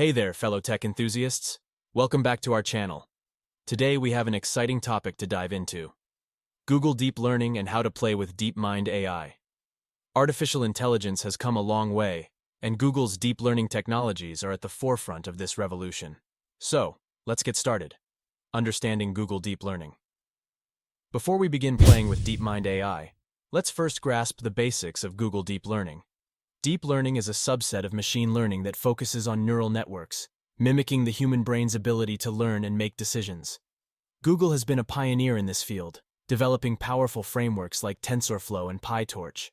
Hey there, fellow tech enthusiasts. Welcome back to our channel. Today we have an exciting topic to dive into. Google Deep Learning and how to play with DeepMind AI. Artificial intelligence has come a long way, and Google's deep learning technologies are at the forefront of this revolution. So, let's get started. Understanding Google Deep Learning. Before we begin playing with DeepMind AI, let's first grasp the basics of Google Deep Learning. Deep learning is a subset of machine learning that focuses on neural networks, mimicking the human brain's ability to learn and make decisions. Google has been a pioneer in this field, developing powerful frameworks like TensorFlow and PyTorch.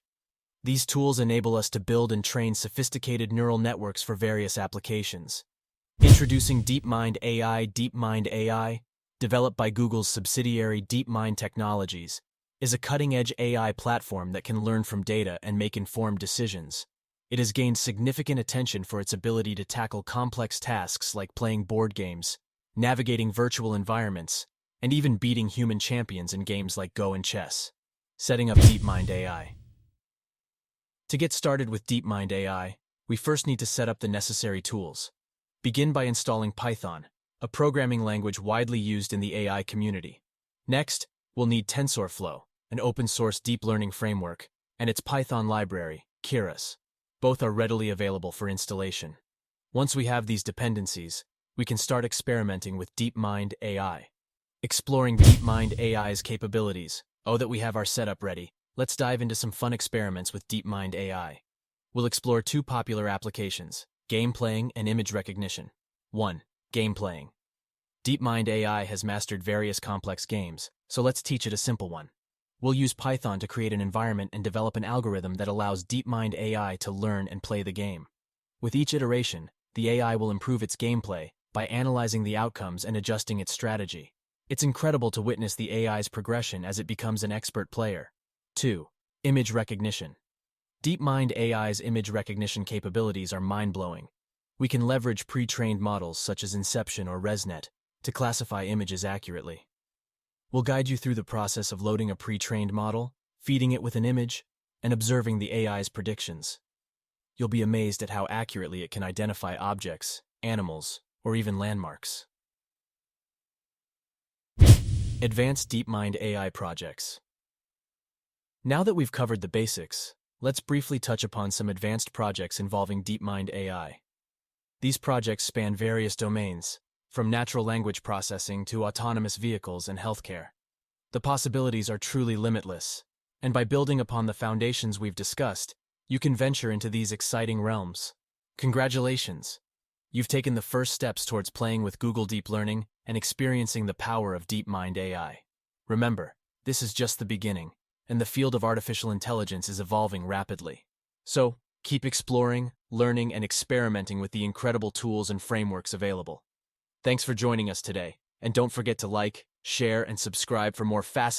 These tools enable us to build and train sophisticated neural networks for various applications. Introducing DeepMind AI. DeepMind AI, developed by Google's subsidiary DeepMind Technologies, is a cutting-edge AI platform that can learn from data and make informed decisions. It has gained significant attention for its ability to tackle complex tasks like playing board games, navigating virtual environments, and even beating human champions in games like Go and chess. Setting up DeepMind AI. To get started with DeepMind AI, we first need to set up the necessary tools. Begin by installing Python, a programming language widely used in the AI community. Next, we'll need TensorFlow, an open-source deep learning framework, and its Python library, Keras. Both are readily available for installation. Once we have these dependencies, we can start experimenting with DeepMind AI. Exploring DeepMind AI's capabilities. Oh, that we have our setup ready. Let's dive into some fun experiments with DeepMind AI. We'll explore two popular applications, game playing and image recognition. 1. Game playing. DeepMind AI has mastered various complex games, so let's teach it a simple one. We'll use Python to create an environment and develop an algorithm that allows DeepMind AI to learn and play the game. With each iteration, the AI will improve its gameplay by analyzing the outcomes and adjusting its strategy. It's incredible to witness the AI's progression as it becomes an expert player. 2. Image recognition. DeepMind AI's image recognition capabilities are mind-blowing. We can leverage pre-trained models such as Inception or ResNet to classify images accurately. We'll guide you through the process of loading a pre-trained model, feeding it with an image, and observing the AI's predictions. You'll be amazed at how accurately it can identify objects, animals, or even landmarks. Advanced DeepMind AI projects. Now that we've covered the basics, let's briefly touch upon some advanced projects involving DeepMind AI. These projects span various domains, from natural language processing to autonomous vehicles and healthcare. The possibilities are truly limitless, and by building upon the foundations we've discussed, you can venture into these exciting realms. Congratulations! You've taken the first steps towards playing with Google Deep Learning and experiencing the power of DeepMind AI. Remember, this is just the beginning, and the field of artificial intelligence is evolving rapidly. So, keep exploring, learning, and experimenting with the incredible tools and frameworks available. Thanks for joining us today, and don't forget to like, share, and subscribe for more fascinating